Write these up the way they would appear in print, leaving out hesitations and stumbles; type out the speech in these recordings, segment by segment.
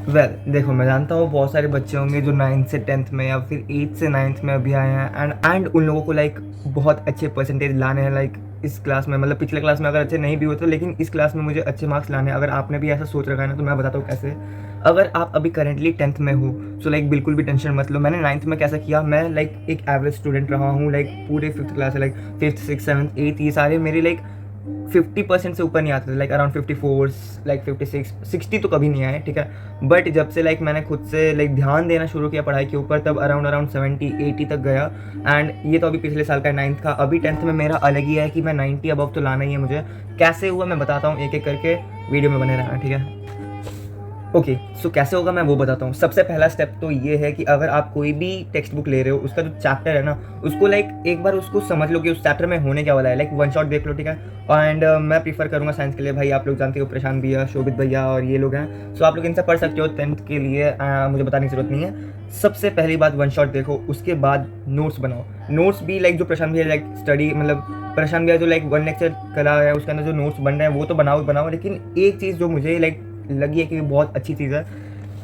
देखो मैं जानता हूँ बहुत सारे बच्चे होंगे जो 9th से 10th में या फिर 8th से 9th में अभी आए हैं एंड उन लोगों को लाइक बहुत अच्छे परसेंटेज लाने हैं लाइक इस क्लास में, मतलब पिछले क्लास में अगर अच्छे नहीं भी होते लेकिन इस क्लास में मुझे अच्छे मार्क्स लाने हैं। अगर आपने भी ऐसा सोच रखा है ना तो मैं बताता हूँ कैसे। अगर आप अभी करेंटली 10th में हो सो लाइक बिल्कुल भी टेंशन मत लो। मैंने 9th में कैसा किया, मैं लाइक एक एवरेज स्टूडेंट रहा हूँ लाइक पूरे 5th क्लास है, like 5th 6th 7th 8th ये सारे मेरे लाइक 50% से ऊपर नहीं आते थे, लाइक अराउंड 54, लाइक 56 60 तो कभी नहीं आए, ठीक है। बट जब से लाइक मैंने खुद से लाइक ध्यान देना शुरू किया पढ़ाई के ऊपर तब अराउंड 70 80 तक गया। एंड ये तो अभी पिछले साल का 9th का। अभी 10th में मेरा अलग ही है कि मैं 90 अबव तो लाना ही है मुझे। कैसे हुआ मैं बताता हूँ एक एक करके, वीडियो में बने रहना, ठीक है। ओके सो कैसे होगा मैं वो बताता हूँ। सबसे पहला स्टेप तो ये है कि अगर आप कोई भी टेक्स्ट बुक ले रहे हो उसका जो चैप्टर है ना उसको लाइक एक बार उसको समझ लो कि उस चैप्टर में होने क्या वाला है, लाइक वन शॉट देख लो, ठीक है। एंड मैं प्रीफर करूँगा साइंस के लिए, भाई आप लोग जानते हो प्रशांत भैया, शोभित भैया और ये लोग हैं। सो आप लोग इनसे पढ़ सकते हो 10th के लिए, मुझे बताने की जरूरत नहीं है। सबसे पहली बात वन शॉट देखो, उसके बाद नोट्स बनाओ। नोट्स भी लाइक जो प्रशांत भैया लाइक स्टडी मतलब प्रशांत भैया जो लाइक वन लेक्चर करा है उसके अंदर जो नोट्स बन रहे हैं वो तो बनाओ बनाओ, लेकिन एक चीज़ जो मुझे लाइक लगी है कि बहुत अच्छी चीज़ है,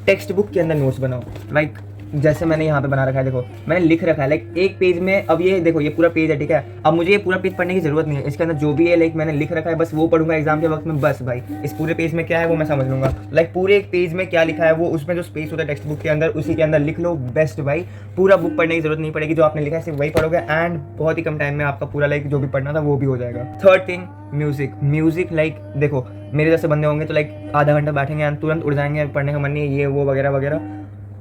टेक्स्ट बुक के अंदर नोट्स बनाओ। लाइक जैसे मैंने यहाँ पे बना रखा है, देखो मैंने लिख रखा है लाइक एक पेज में। अब ये देखो ये पूरा पेज है, ठीक है। अब मुझे ये पूरा पेज पढ़ने की जरूरत नहीं है, इसके अंदर जो भी है लाइक मैंने लिख रखा है बस वो पढ़ूंगा एग्जाम के वक्त में, बस भाई इस पूरे पेज में क्या है वो मैं समझ लूंगा। लाइक पूरे एक पेज में क्या लिखा है वो उसमें जो स्पेस होता है टेक्स्ट बुक के अंदर उसी के अंदर लिख लो, बेस्ट भाई। पूरा बुक पढ़ने की जरूरत नहीं पड़ेगी, जो आपने लिखा है सिर्फ वही पढ़ोगे एंड बहुत ही कम टाइम में आपका पूरा लाइक जो भी पढ़ना था वो भी हो जाएगा। Third thing music. Music like देखो मेरे जैसे बंदे होंगे तो लाइक आधा घंटा बैठेंगे एंड तुरंत उड़ जाएंगे, पढ़ने का मन नहीं है ये वो वगैरह वगैरह।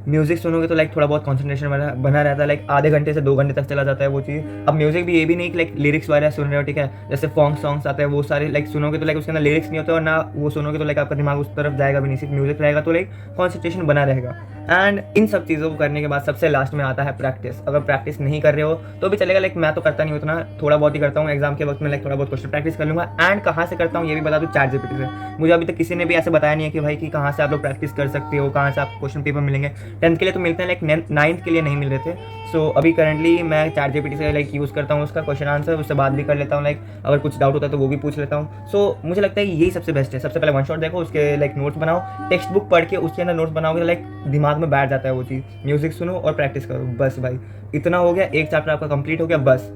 म्यूजिक सुनोगे तो लाइक थोड़ा बहुत कंसंट्रेशन बना रहता है, लाइक आधे घंटे से 2 घंटे तक चला जाता है वो चीज़। अब म्यूजिक भी ये भी नहीं कि लाइक लिरिक्स वगैरह सुन रहे हो, ठीक है। जैसे फॉन्ग सॉन्ग्स आते हैं वो सारे लाइक सुनोगे तो लाइक उसके अंदर लिरिक्स नहीं होते और ना वो सुनोगे तो लाइक आपका दिमाग उस तरफ जाएगा भी नहीं, सिर्फ म्यूजिक रहेगा तो लाइक कॉन्सेंट्रेशन बना रहेगा। एंड इन सब चीज़ों को करने के बाद सबसे लास्ट में आता है प्रैक्टिस। अगर प्रैक्टिस नहीं कर रहे हो तो भी चलेगा, लाइक मैं तो करता नहीं उतना, थोड़ा बहुत ही करता हूँ एग्जाम के वक्त में, लाइक थोड़ा बहुत क्वेश्चन प्रैक्टिस कर लूँगा। एंड कहाँ से करता हूँ ये भी बता दूँ, चैट जीपीटी से। मुझे अभी तक किसी ने भी ऐसे बताया नहीं है कि भाई कि कहाँ से आप लोग प्रैक्टिस कर सकते हो, कहाँ से आप क्वेश्चन पेपर मिलेंगे। 10th के लिए तो मिलते हैं, लाइक 9th के लिए नहीं मिल रहे थे। सो अभी करंटली मैं चैट जीपीटी से लाइक यूज़ करता हूँ उसका क्वेश्चन आंसर, उससे बात भी कर लेता हूँ, लाइक अगर कुछ डाउट होता है तो वो भी पूछ लेता हूँ। सो मुझे लगता है यही सबसे बेस्ट है। सबसे पहले वन शॉट देखो, उसके लाइक नोट्स बनाओ, टेक्स्ट बुक पढ़ के उसके अंदर नोट्स बनाओगे तो लाइक दिमाग में बैठ जाता है वो चीज़। म्यूजिक सुनो और प्रैक्टिस करो, बस भाई इतना हो गया। एक चैप्टर आपका कंप्लीट हो गया, बस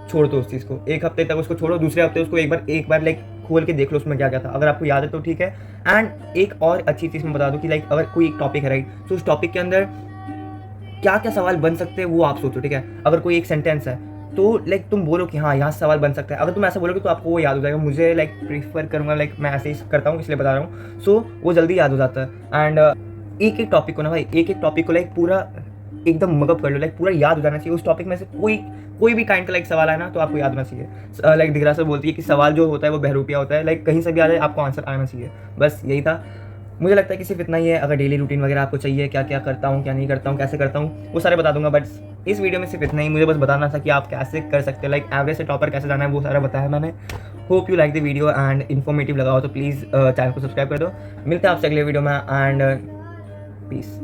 छोड़ दो उस चीज़ को, एक हफ्ते तक उसको छोड़ो, दूसरे हफ्ते उसको एक बार लाइक खोल के देख लो उसमें क्या क्या था, अगर आपको याद है तो ठीक है। एंड एक और अच्छी चीज़ मैं बता दूँ कि लाइक अगर कोई एक टॉपिक है राइट, तो उस टॉपिक के अंदर क्या क्या सवाल बन सकते हैं वो आप सोचो, ठीक है। अगर कोई एक सेंटेंस है तो लाइक तुम बोलो कि हाँ यहाँ से सवाल बन सकता है, अगर तुम ऐसा बोलोगे तो आपको वो याद हो जाएगा। मुझे लाइक प्रीफर करूँगा, लाइक मैं ऐसे ही करता हूँ इसलिए बता रहा हूँ। सो वो जल्दी याद हो जाता है। एंड एक एक टॉपिक को ना भाई, एक एक टॉपिक को लाइक पूरा एकदम मगअप कर लो, लाइक पूरा याद हो जाना चाहिए। उस टॉपिक में से कोई भी काइंड का लाइक सवाल है ना तो आपको याद होना चाहिए। लाइक दिगरा सर बोलती है कि सवाल जो होता है वो बहरूपिया होता है, लाइक कहीं से भी आ जाए आपको आंसर आना चाहिए। बस यही था। मुझे लगता है कि सिर्फ इतना ही है। अगर डेली रूटीन वगैरह आपको चाहिए, क्या क्या करता हूँ क्या नहीं करता हूँ कैसे करता हूँ वो सारे बता दूंगा, बट इस वीडियो में सिर्फ इतना ही मुझे बस बताना था कि आप कैसे कर सकते हो, लाइक एवरेज से टॉपर कैसे जाना है वो सारा बताया मैंने। Hope you like the video and informative लगा हो तो प्लीज़ चैनल को सब्सक्राइब कर दो। मिलते हैं आपसे अगले वीडियो में एंड पीस।